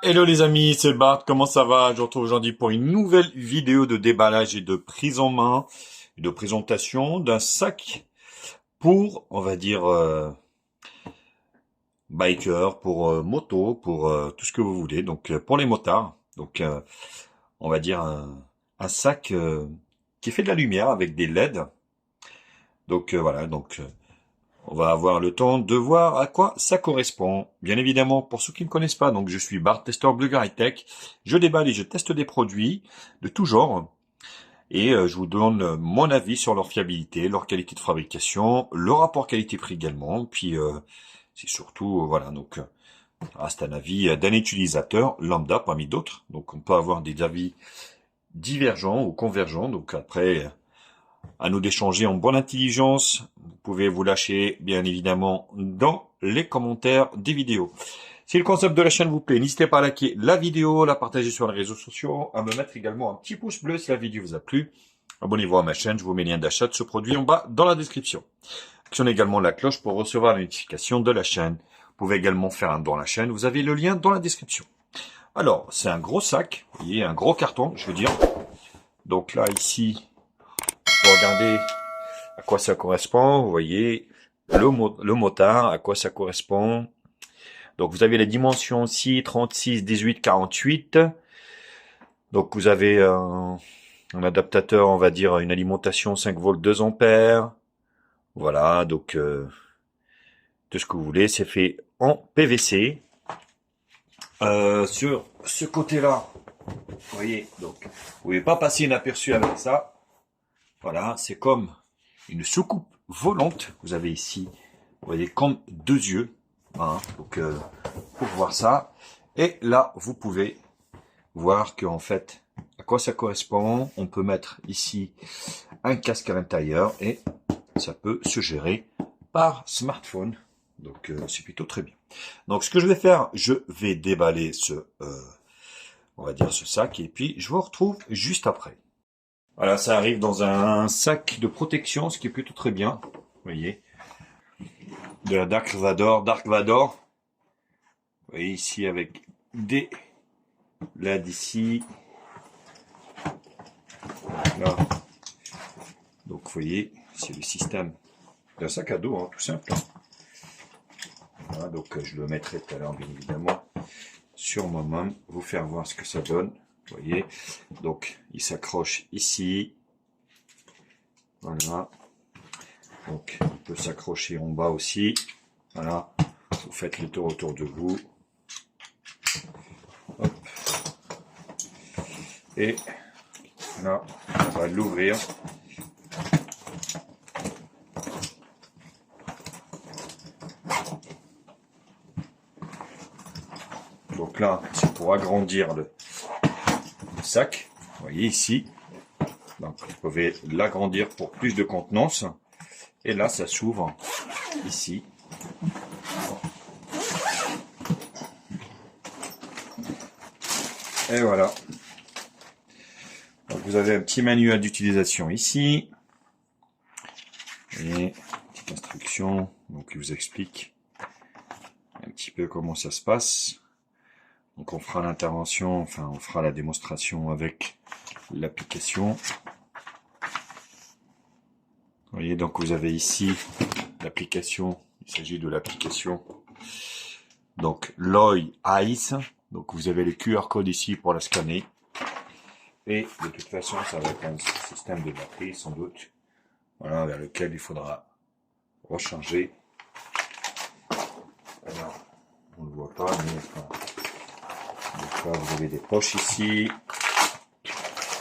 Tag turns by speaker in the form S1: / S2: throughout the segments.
S1: Hello les amis, c'est Bart, comment ça va? Je vous retrouve aujourd'hui pour une nouvelle vidéo de déballage et de prise en main, et de présentation d'un sac pour, on va dire, biker, pour moto, pour tout ce que vous voulez, donc pour les motards. Donc on va dire un sac qui fait de la lumière avec des LED. Donc voilà, on va avoir le temps de voir à quoi ça correspond. Bien évidemment, pour ceux qui ne connaissent pas, donc je suis Bart, testeur Blogger High Tech. Je déballe et je teste des produits de tout genre. Et je vous donne mon avis sur leur fiabilité, leur qualité de fabrication, le rapport qualité-prix également. Puis c'est surtout, voilà, donc ça reste un avis d'un utilisateur lambda parmi d'autres. Donc on peut avoir des avis divergents ou convergents. Donc après, à nous d'échanger en bonne intelligence. Vous pouvez vous lâcher, bien évidemment, dans les commentaires des vidéos. Si le concept de la chaîne vous plaît, n'hésitez pas à liker la vidéo, la partager sur les réseaux sociaux, à me mettre également un petit pouce bleu si la vidéo vous a plu. Abonnez-vous à ma chaîne, je vous mets le lien d'achat de ce produit en bas dans la description. Actionnez également la cloche pour recevoir la notification de la chaîne. Vous pouvez également faire un don à la chaîne, vous avez le lien dans la description. Alors, c'est un gros sac, vous voyez, un gros carton, je veux dire. Donc là, ici, vous regardez à quoi ça correspond, vous voyez, le motard, à quoi ça correspond. Donc vous avez les dimensions 6, 36, 18, 48. Donc vous avez un adaptateur, on va dire une alimentation 5 volts 2 ampères. Voilà, donc tout ce que vous voulez, c'est fait en PVC. Sur ce côté-là, vous voyez, donc vous pouvez pas passer inaperçu avec ça. Voilà, c'est comme une soucoupe volante. Vous avez ici, vous voyez, comme deux yeux. Hein, donc pour voir ça. Et là, vous pouvez voir que en fait, à quoi ça correspond. On peut mettre ici un casque à l'intérieur et ça peut se gérer par smartphone. Donc c'est plutôt très bien. Donc ce que je vais faire, je vais déballer ce, on va dire ce sac et puis je vous retrouve juste après. Voilà, ça arrive dans un sac de protection, ce qui est plutôt très bien. Vous voyez, de la Dark Vador. Vous voyez ici avec des LED ici. Là. Donc vous voyez, c'est le système d'un sac à dos, hein, tout simple. Voilà, donc je le mettrai tout à l'heure, bien évidemment, sur ma main, vous faire voir ce que ça donne. Vous voyez, donc il s'accroche ici. Voilà. Donc il peut s'accrocher en bas aussi. Voilà. Vous faites le tour autour de vous. Hop. Et là, on va l'ouvrir. Donc là, c'est pour agrandir le sac. Vous voyez ici. Donc vous pouvez l'agrandir pour plus de contenance. Et là, ça s'ouvre ici. Et voilà. Donc vous avez un petit manuel d'utilisation ici. Et petite instruction. Donc il vous explique un petit peu comment ça se passe. Donc on fera l'intervention, enfin on fera la démonstration avec l'application. Vous voyez, donc vous avez ici l'application. Il s'agit de l'application. Donc Loy Eyes. Donc vous avez le QR code ici pour la scanner. Et de toute façon, ça va être un système de batterie sans doute. Voilà, vers lequel il faudra recharger. Alors, on ne le voit pas, mais enfin, vous avez des poches ici.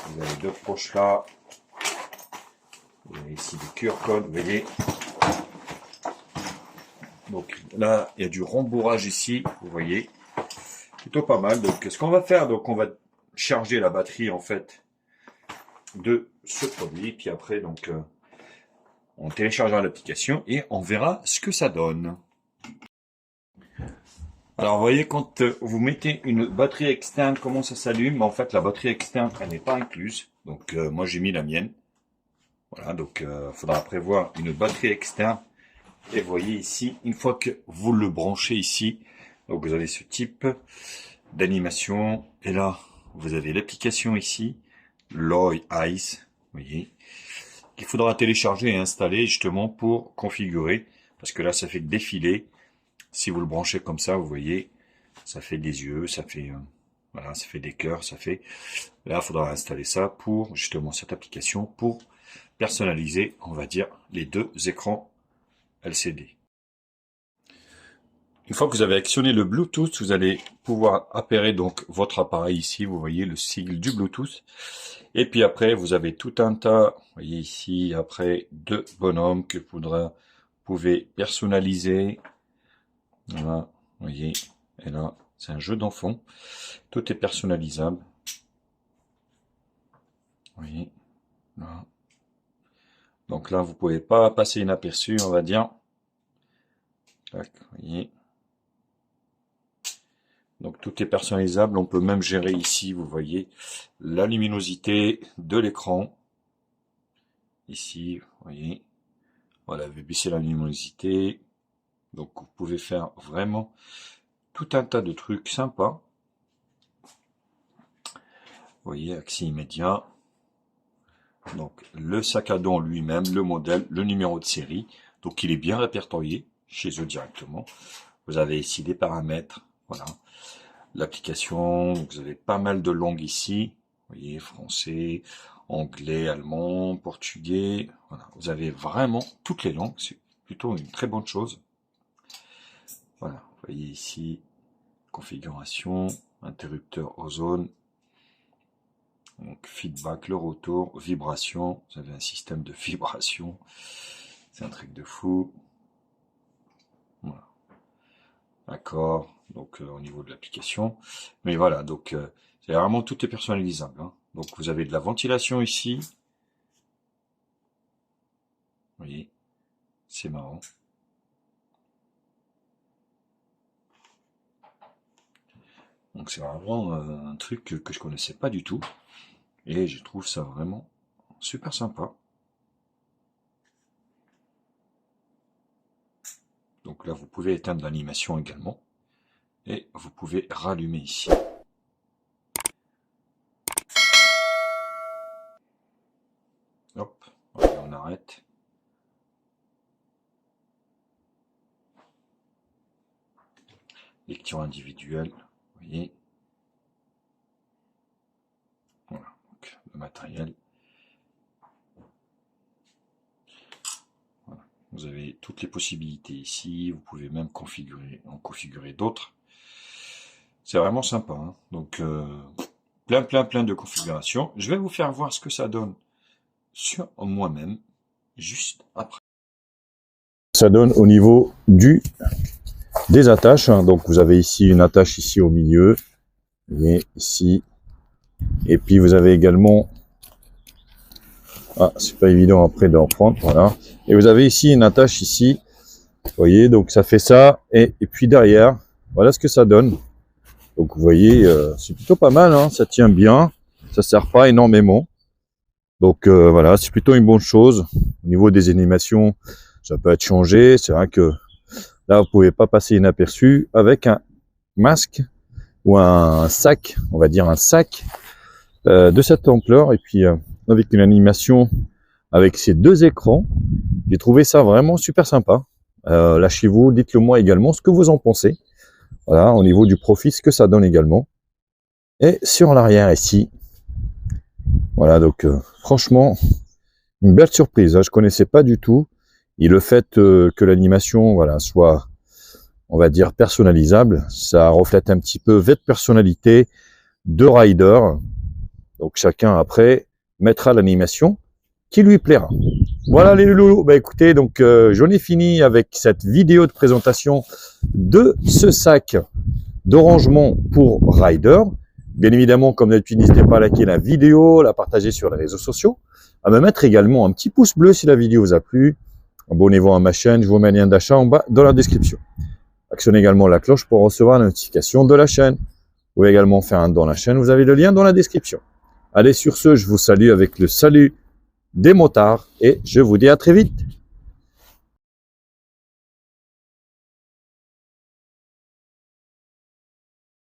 S1: Vous avez deux poches là. Vous avez ici des QR codes, vous voyez. Donc là, il y a du rembourrage ici, vous voyez. Plutôt pas mal. Donc ce qu'on va faire, donc on va charger la batterie en fait de ce produit. Puis après, donc on téléchargera l'application et on verra ce que ça donne. Alors vous voyez, quand vous mettez une batterie externe, comment ça s'allume? En fait, la batterie externe, elle n'est pas incluse. Donc moi j'ai mis la mienne. Voilà, donc il faudra prévoir une batterie externe. Et vous voyez ici, une fois que vous le branchez ici, donc vous avez ce type d'animation. Et là, vous avez l'application ici, Loy Eyes, vous voyez, qu'il faudra télécharger et installer justement pour configurer, parce que là, ça fait que défiler. Si vous le branchez comme ça, vous voyez, ça fait des yeux, ça fait voilà, ça fait des cœurs, ça fait. Là, il faudra installer ça pour justement cette application pour personnaliser, on va dire, les deux écrans LCD. Une fois que vous avez actionné le Bluetooth, vous allez pouvoir appairer donc votre appareil ici. Vous voyez le sigle du Bluetooth. Et puis après, vous avez tout un tas, vous voyez ici, après, de bonhommes que vous pouvez personnaliser. Voilà, vous voyez. Et là, c'est un jeu d'enfant. Tout est personnalisable. Vous voyez. Voilà. Donc là, vous pouvez pas passer inaperçu, on va dire. Tac, vous voyez. Donc tout est personnalisable, on peut même gérer ici, vous voyez, la luminosité de l'écran. Ici, vous voyez, voilà, vous baissez la luminosité. Donc vous pouvez faire vraiment tout un tas de trucs sympas. Vous voyez, accès immédiat. Donc le sac à dos lui-même, le modèle, le numéro de série. Donc il est bien répertorié chez eux directement. Vous avez ici des paramètres, voilà. L'application, vous avez pas mal de langues ici, vous voyez, français, anglais, allemand, portugais, voilà, vous avez vraiment toutes les langues, c'est plutôt une très bonne chose. Voilà, vous voyez ici, configuration, interrupteur ozone, donc feedback, le retour, vibration, vous avez un système de vibration, c'est un truc de fou. Voilà. D'accord, donc au niveau de l'application. Mais voilà, donc c'est vraiment tout est personnalisable. Hein. Donc vous avez de la ventilation ici. Vous voyez, c'est marrant. Donc c'est vraiment un truc que je connaissais pas du tout. Et je trouve ça vraiment super sympa. Donc là, vous pouvez éteindre l'animation également. Et vous pouvez rallumer ici. Hop, on arrête. Lecture individuelle, vous voyez. Voilà, donc le matériel. Voilà. Vous avez toutes les possibilités ici. Vous pouvez même en configurer d'autres. C'est vraiment sympa. Hein. Donc, plein de configurations. Je vais vous faire voir ce que ça donne sur moi-même, juste après. Ça donne au niveau des attaches. Hein. Donc, vous avez ici une attache ici au milieu. Vous voyez, ici. Et puis, vous avez également... Ah, c'est pas évident après d'en prendre. Voilà. Et vous avez ici une attache ici. Vous voyez, donc ça fait ça. Et puis derrière, voilà ce que ça donne. Donc vous voyez, c'est plutôt pas mal, hein, ça tient bien, ça sert pas énormément. Donc voilà, c'est plutôt une bonne chose. Au niveau des animations, ça peut être changé. C'est vrai que là, vous pouvez pas passer inaperçu avec un masque ou un sac, on va dire un sac de cette ampleur. Et puis avec une animation avec ces deux écrans, j'ai trouvé ça vraiment super sympa. Lâchez-vous, dites-le moi également ce que vous en pensez. Voilà, au niveau du profil, ce que ça donne également. Et sur l'arrière ici, voilà, donc franchement, une belle surprise. Hein, je connaissais pas du tout. Et le fait que l'animation, voilà, soit, on va dire, personnalisable, ça reflète un petit peu votre personnalité de rider. Donc chacun après mettra l'animation qui lui plaira. Voilà les loulous, bah écoutez, donc j'en ai fini avec cette vidéo de présentation de ce sac de rangement pour rider. Bien évidemment, comme d'habitude, n'hésitez pas à liker la vidéo, la partager sur les réseaux sociaux, à me mettre également un petit pouce bleu si la vidéo vous a plu. Abonnez-vous à ma chaîne, je vous mets un lien d'achat en bas dans la description. Actionnez également la cloche pour recevoir la notification de la chaîne. Vous pouvez également faire un don à la chaîne, vous avez le lien dans la description. Allez, sur ce, je vous salue avec le salut des motards et je vous dis à très vite.